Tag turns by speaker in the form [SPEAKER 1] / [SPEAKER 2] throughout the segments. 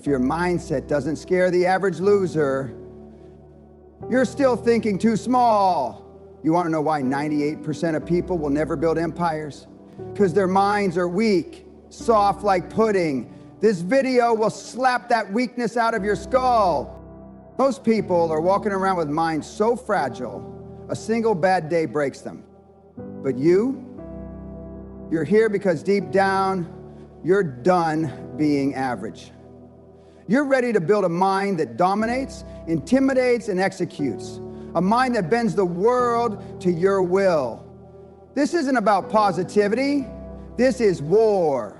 [SPEAKER 1] If your mindset doesn't scare the average loser, you're still thinking too small. You want to know why 98% of people will never build empires? Because their minds are weak, soft like pudding. This video will slap that weakness out of your skull. Most people are walking around with minds so fragile, a single bad day breaks them. But you're here because deep down, you're done being average. You're ready to build a mind that dominates, intimidates, and executes. A mind that bends the world to your will. This isn't about positivity. This is war.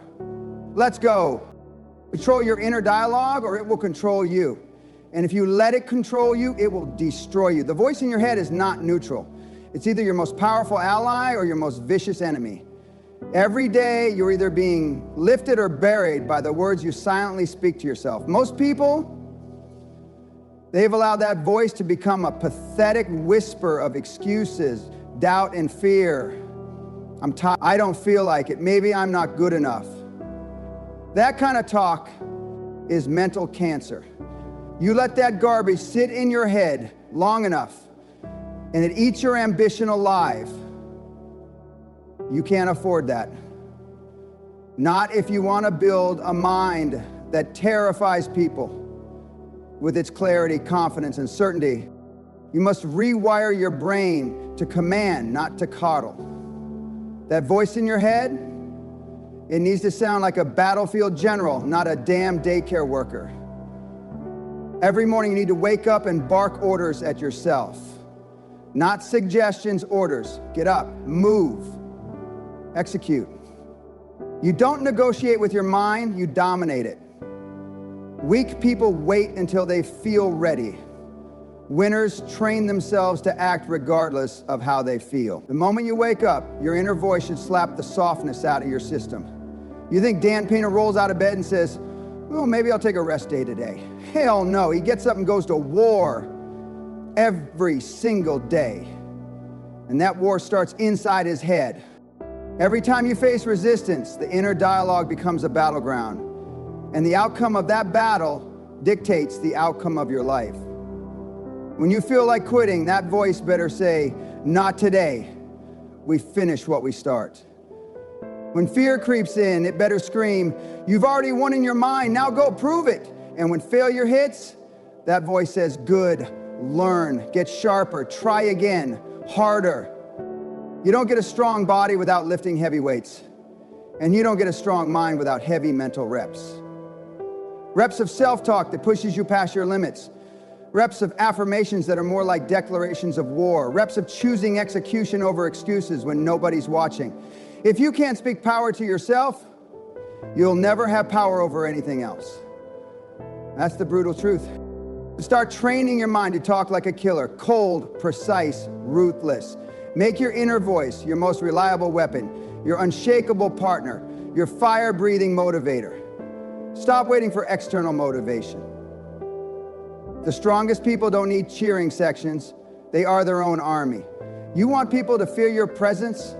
[SPEAKER 1] Let's go. Control your inner dialogue or it will control you. And if you let it control you, it will destroy you. The voice in your head is not neutral. It's either your most powerful ally or your most vicious enemy. Every day, you're either being lifted or buried by the words you silently speak to yourself. Most people, they've allowed that voice to become a pathetic whisper of excuses, doubt, and fear. I'm tired. I don't feel like it. Maybe I'm not good enough. That kind of talk is mental cancer. You let that garbage sit in your head long enough, and it eats your ambition alive. You can't afford that. Not if you want to build a mind that terrifies people with its clarity, confidence, and certainty. You must rewire your brain to command, not to coddle. That voice in your head, it needs to sound like a battlefield general, not a damn daycare worker. Every morning you need to wake up and bark orders at yourself. Not suggestions, orders. Get up, move, execute. You don't negotiate with your mind, you dominate it. Weak people wait until they feel ready. Winners train themselves to act regardless of how they feel. The moment you wake up, your inner voice should slap the softness out of your system. You think Dan Peña rolls out of bed and says, well, maybe I'll take a rest day today. Hell no, he gets up and goes to war every single day. And that war starts inside his head. Every time you face resistance, the inner dialogue becomes a battleground. And the outcome of that battle dictates the outcome of your life. When you feel like quitting, that voice better say, not today. We finish what we start. When fear creeps in, it better scream, you've already won in your mind, now go prove it. And when failure hits, that voice says, good, learn, get sharper, try again, harder. You don't get a strong body without lifting heavy weights. And you don't get a strong mind without heavy mental reps. Reps of self-talk that pushes you past your limits. Reps of affirmations that are more like declarations of war. Reps of choosing execution over excuses when nobody's watching. If you can't speak power to yourself, you'll never have power over anything else. That's the brutal truth. Start training your mind to talk like a killer, cold, precise, ruthless. Make your inner voice your most reliable weapon, your unshakable partner, your fire-breathing motivator. Stop waiting for external motivation. The strongest people don't need cheering sections. They are their own army. You want people to fear your presence?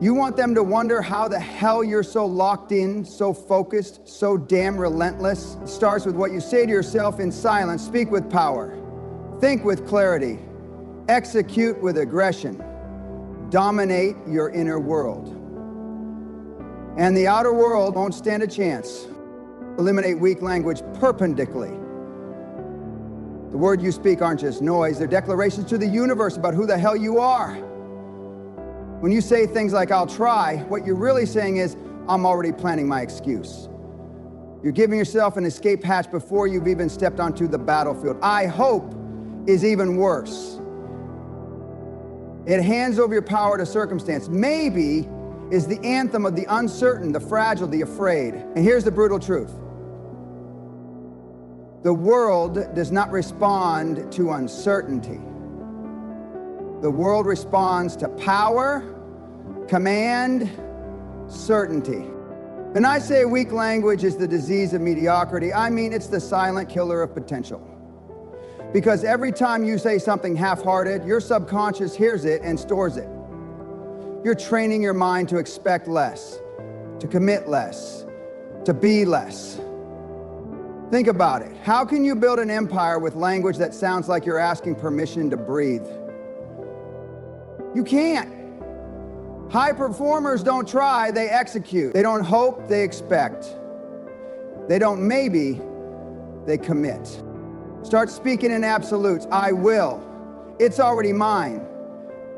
[SPEAKER 1] You want them to wonder how the hell you're so locked in, so focused, so damn relentless? It starts with what you say to yourself in silence. Speak with power. Think with clarity. Execute with aggression. Dominate your inner world. And the outer world won't stand a chance. Eliminate weak language perpendicularly. The words you speak aren't just noise, they're declarations to the universe about who the hell you are. When you say things like, I'll try, what you're really saying is, I'm already planning my excuse. You're giving yourself an escape hatch before you've even stepped onto the battlefield. I hope is even worse. It hands over your power to circumstance. Maybe is the anthem of the uncertain, the fragile, the afraid. And here's the brutal truth. The world does not respond to uncertainty. The world responds to power, command, certainty. When I say weak language is the disease of mediocrity, I mean it's the silent killer of potential. Because every time you say something half-hearted, your subconscious hears it and stores it. You're training your mind to expect less, to commit less, to be less. Think about it. How can you build an empire with language that sounds like you're asking permission to breathe? You can't. High performers don't try, they execute. They don't hope, they expect. They don't maybe, they commit. Start speaking in absolutes. I will. It's already mine.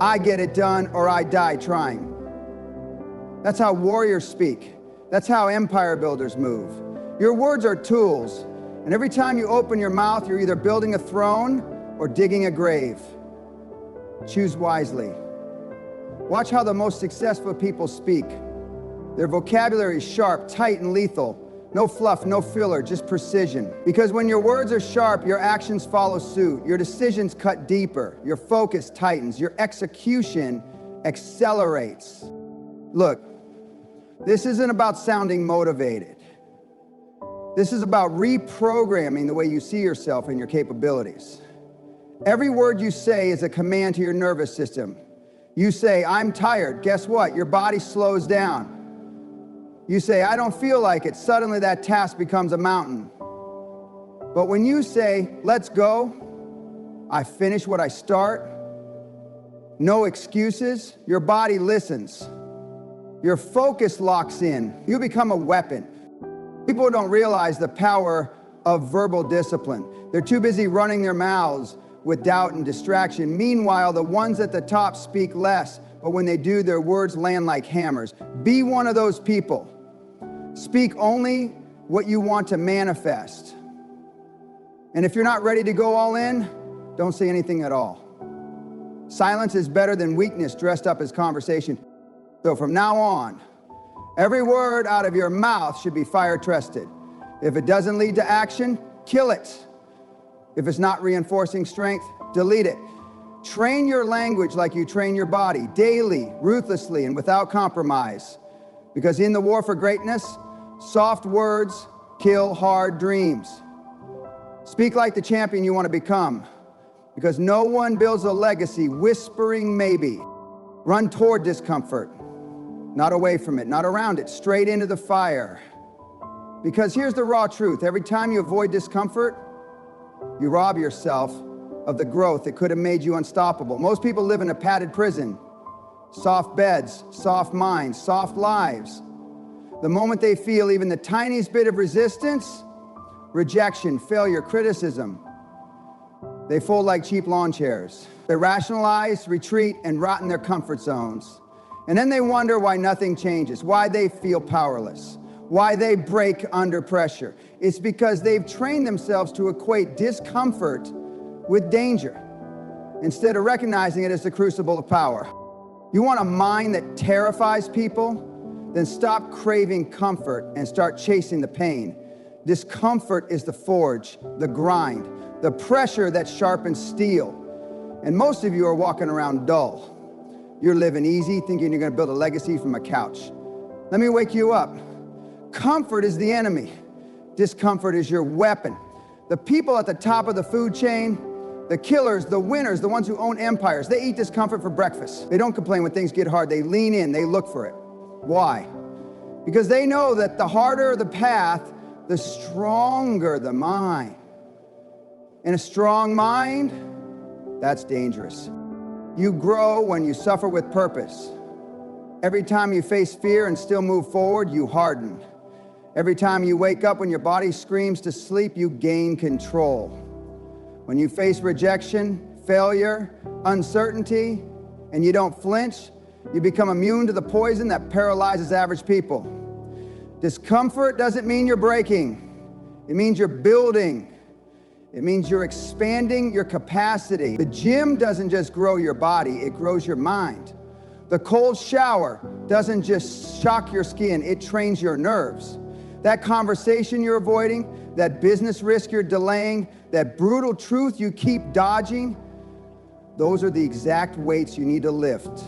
[SPEAKER 1] I get it done or I die trying. That's how warriors speak. That's how empire builders move. Your words are tools, and every time you open your mouth, you're either building a throne or digging a grave. Choose wisely. Watch how the most successful people speak. Their vocabulary is sharp, tight, and lethal. No fluff, no filler, just precision. Because when your words are sharp, your actions follow suit. Your decisions cut deeper. Your focus tightens. Your execution accelerates. Look, this isn't about sounding motivated. This is about reprogramming the way you see yourself and your capabilities. Every word you say is a command to your nervous system. You say, I'm tired. Guess what? Your body slows down. You say, I don't feel like it. Suddenly that task becomes a mountain. But when you say, let's go, I finish what I start, no excuses, your body listens. Your focus locks in. You become a weapon. People don't realize the power of verbal discipline. They're too busy running their mouths with doubt and distraction. Meanwhile, the ones at the top speak less, but when they do, their words land like hammers. Be one of those people. Speak only what you want to manifest. And if you're not ready to go all in, don't say anything at all. Silence is better than weakness dressed up as conversation. So from now on, every word out of your mouth should be fire trusted. If it doesn't lead to action, kill it. If it's not reinforcing strength, delete it. Train your language like you train your body, daily, ruthlessly, and without compromise. Because in the war for greatness, soft words kill hard dreams. Speak like the champion you want to become, because no one builds a legacy whispering maybe. Run toward discomfort, not away from it, not around it, straight into the fire. Because here's the raw truth. Every time you avoid discomfort, you rob yourself of the growth that could have made you unstoppable. Most people live in a padded prison. Soft beds, soft minds, soft lives. The moment they feel even the tiniest bit of resistance, rejection, failure, criticism, they fold like cheap lawn chairs. They rationalize, retreat, and rot in their comfort zones. And then they wonder why nothing changes, why they feel powerless, why they break under pressure. It's because they've trained themselves to equate discomfort with danger, instead of recognizing it as the crucible of power. You want a mind that terrifies people? Then stop craving comfort and start chasing the pain. Discomfort is the forge, the grind, the pressure that sharpens steel. And most of you are walking around dull. You're living easy, thinking you're going to build a legacy from a couch. Let me wake you up. Comfort is the enemy. Discomfort is your weapon. The people at the top of the food chain, the killers, the winners, the ones who own empires, they eat discomfort for breakfast. They don't complain when things get hard. They lean in, they look for it. Why? Because they know that the harder the path, the stronger the mind. And a strong mind, that's dangerous. You grow when you suffer with purpose. Every time you face fear and still move forward, you harden. Every time you wake up when your body screams to sleep, you gain control. When you face rejection, failure, uncertainty, and you don't flinch, you become immune to the poison that paralyzes average people. Discomfort doesn't mean you're breaking. It means you're building. It means you're expanding your capacity. The gym doesn't just grow your body, it grows your mind. The cold shower doesn't just shock your skin, it trains your nerves. That conversation you're avoiding, that business risk you're delaying, that brutal truth you keep dodging, those are the exact weights you need to lift.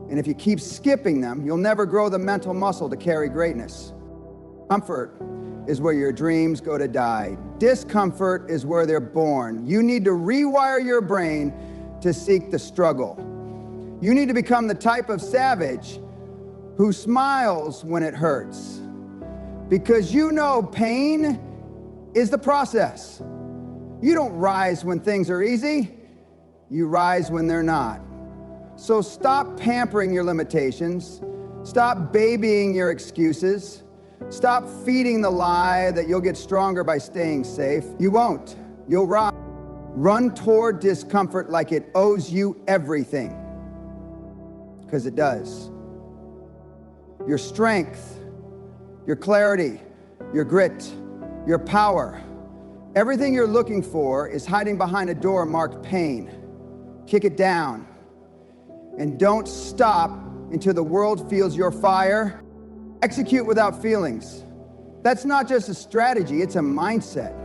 [SPEAKER 1] And if you keep skipping them, you'll never grow the mental muscle to carry greatness. Comfort is where your dreams go to die. Discomfort is where they're born. You need to rewire your brain to seek the struggle. You need to become the type of savage who smiles when it hurts. Because you know pain is the process. You don't rise when things are easy, you rise when they're not. So stop pampering your limitations, stop babying your excuses, stop feeding the lie that you'll get stronger by staying safe. You won't, you'll rise. Run toward discomfort like it owes you everything, because it does. Your strength, your clarity, your grit, your power, everything you're looking for is hiding behind a door marked pain. Kick it down, and don't stop until the world feels your fire. Execute without feelings. That's not just a strategy, it's a mindset.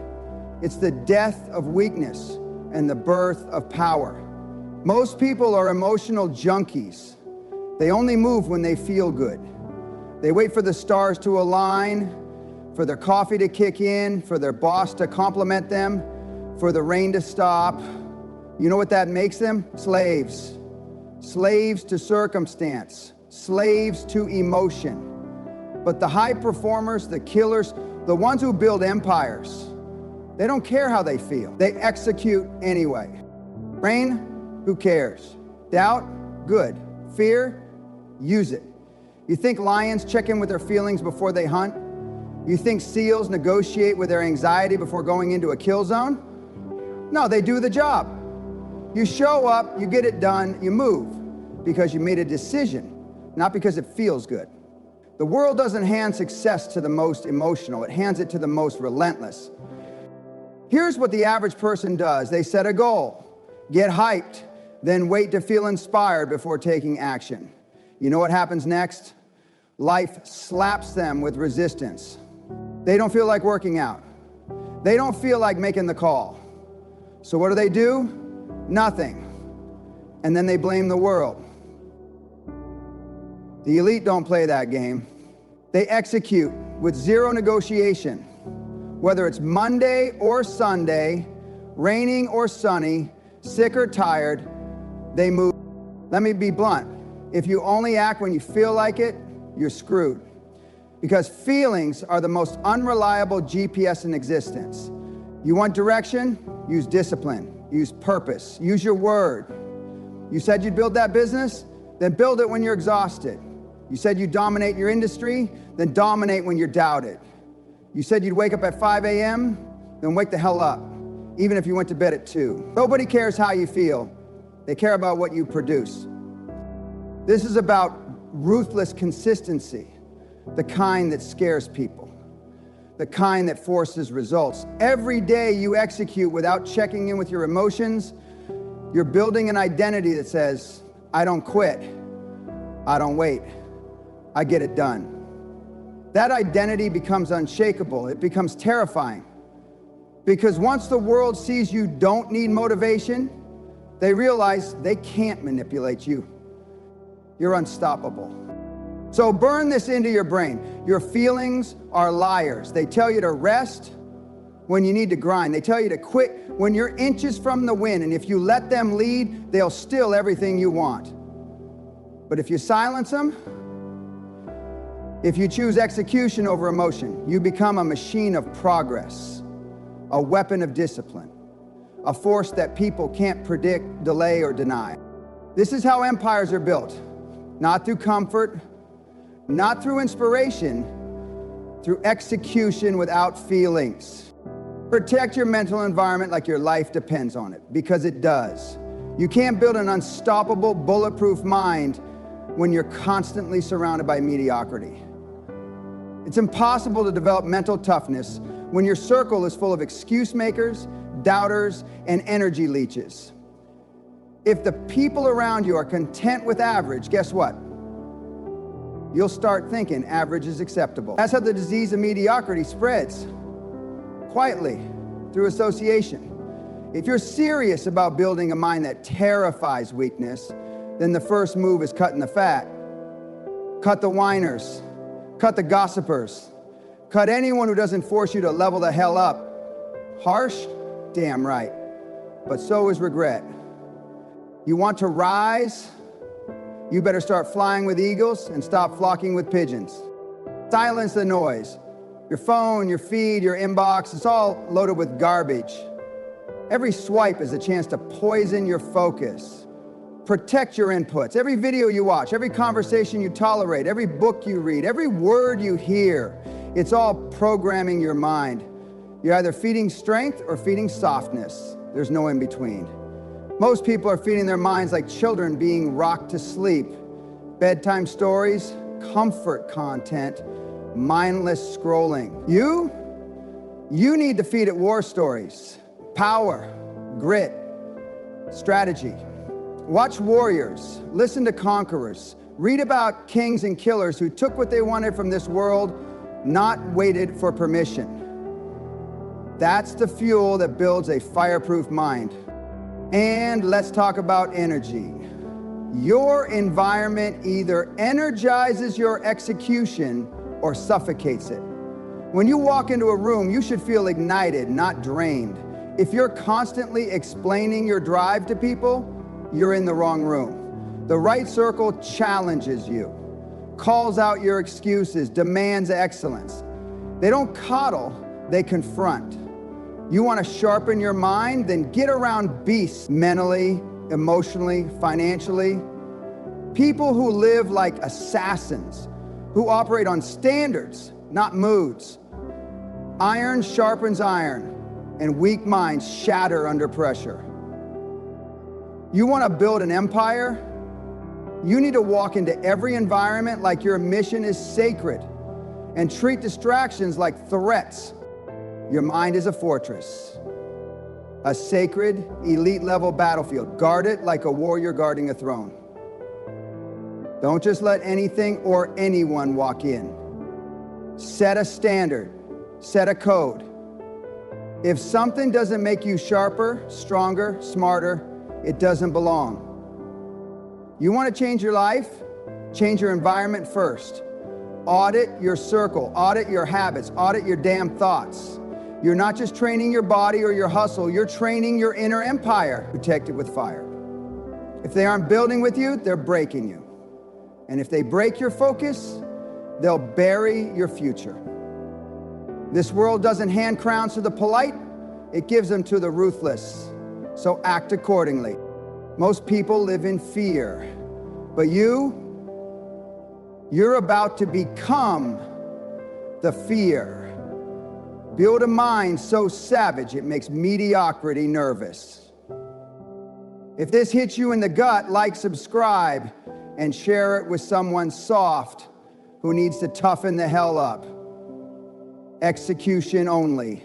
[SPEAKER 1] It's the death of weakness and the birth of power. Most people are emotional junkies. They only move when they feel good. They wait for the stars to align, for their coffee to kick in, for their boss to compliment them, for the rain to stop. You know what that makes them? Slaves. Slaves to circumstance, slaves to emotion. But the high performers, the killers, the ones who build empires, they don't care how they feel. They execute anyway. Rain, who cares? Doubt, good. Fear, use it. You think lions check in with their feelings before they hunt? You think seals negotiate with their anxiety before going into a kill zone? No, they do the job. You show up, you get it done, you move because you made a decision, not because it feels good. The world doesn't hand success to the most emotional, it hands it to the most relentless. Here's what the average person does. They set a goal, get hyped, then wait to feel inspired before taking action. You know what happens next? Life slaps them with resistance. They don't feel like working out. They don't feel like making the call. So what do? Nothing. And then they blame the world. The elite don't play that game. They execute with zero negotiation. Whether it's Monday or Sunday, raining or sunny, sick or tired, they move. Let me be blunt. If you only act when you feel like it, you're screwed. Because feelings are the most unreliable GPS in existence. You want direction? Use discipline. Use purpose. Use your word. You said you'd build that business? Then build it when you're exhausted. You said you'd dominate your industry? Then dominate when you're doubted. You said you'd wake up at 5 a.m.? Then wake the hell up, even if you went to bed at 2. Nobody cares how you feel. They care about what you produce. This is about ruthless consistency, the kind that scares people, the kind that forces results. Every day you execute without checking in with your emotions, you're building an identity that says, I don't quit, I don't wait, I get it done. That identity becomes unshakable. It becomes terrifying. Because once the world sees you don't need motivation, they realize they can't manipulate you. You're unstoppable. So burn this into your brain. Your feelings are liars. They tell you to rest when you need to grind. They tell you to quit when you're inches from the win. And if you let them lead, they'll steal everything you want. But if you silence them, if you choose execution over emotion, you become a machine of progress, a weapon of discipline, a force that people can't predict, delay, or deny. This is how empires are built. Not through comfort, not through inspiration, through execution without feelings. Protect your mental environment like your life depends on it, because it does. You can't build an unstoppable, bulletproof mind when you're constantly surrounded by mediocrity. It's impossible to develop mental toughness when your circle is full of excuse makers, doubters, and energy leeches. If the people around you are content with average, guess what? You'll start thinking average is acceptable. That's how the disease of mediocrity spreads, quietly, through association. If you're serious about building a mind that terrifies weakness, then the first move is cutting the fat. Cut the whiners, cut the gossipers, cut anyone who doesn't force you to level the hell up. Harsh? Damn right. But so is regret. You want to rise? You better start flying with eagles and stop flocking with pigeons. Silence the noise. Your phone, your feed, your inbox, it's all loaded with garbage. Every swipe is a chance to poison your focus. Protect your inputs. Every video you watch, every conversation you tolerate, every book you read, every word you hear, it's all programming your mind. You're either feeding strength or feeding softness. There's no in between. Most people are feeding their minds like children being rocked to sleep. Bedtime stories, comfort content, mindless scrolling. You need to feed it war stories, power, grit, strategy. Watch warriors, listen to conquerors, read about kings and killers who took what they wanted from this world, not waited for permission. That's the fuel that builds a fireproof mind. And let's talk about energy. Your environment either energizes your execution or suffocates it. When you walk into a room, you should feel ignited, not drained. If you're constantly explaining your drive to people, you're in the wrong room. The right circle challenges you, calls out your excuses, demands excellence. They don't coddle, they confront. You want to sharpen your mind? Then get around beasts mentally, emotionally, financially. People who live like assassins, who operate on standards, not moods. Iron sharpens iron, and weak minds shatter under pressure. You want to build an empire? You need to walk into every environment like your mission is sacred and treat distractions like threats. Your mind is a fortress, a sacred, elite-level battlefield. Guard it like a warrior guarding a throne. Don't just let anything or anyone walk in. Set a standard, set a code. If something doesn't make you sharper, stronger, smarter, it doesn't belong. You want to change your life? Change your environment first. Audit your circle, audit your habits, audit your damn thoughts. You're not just training your body or your hustle, you're training your inner empire. Protect it with fire. If they aren't building with you, they're breaking you. And if they break your focus, they'll bury your future. This world doesn't hand crowns to the polite, it gives them to the ruthless. So act accordingly. Most people live in fear, but you're about to become the fear. Build a mind so savage it makes mediocrity nervous. If this hits you in the gut, like, subscribe, and share it with someone soft who needs to toughen the hell up. Execution only.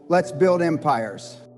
[SPEAKER 1] Let's build empires.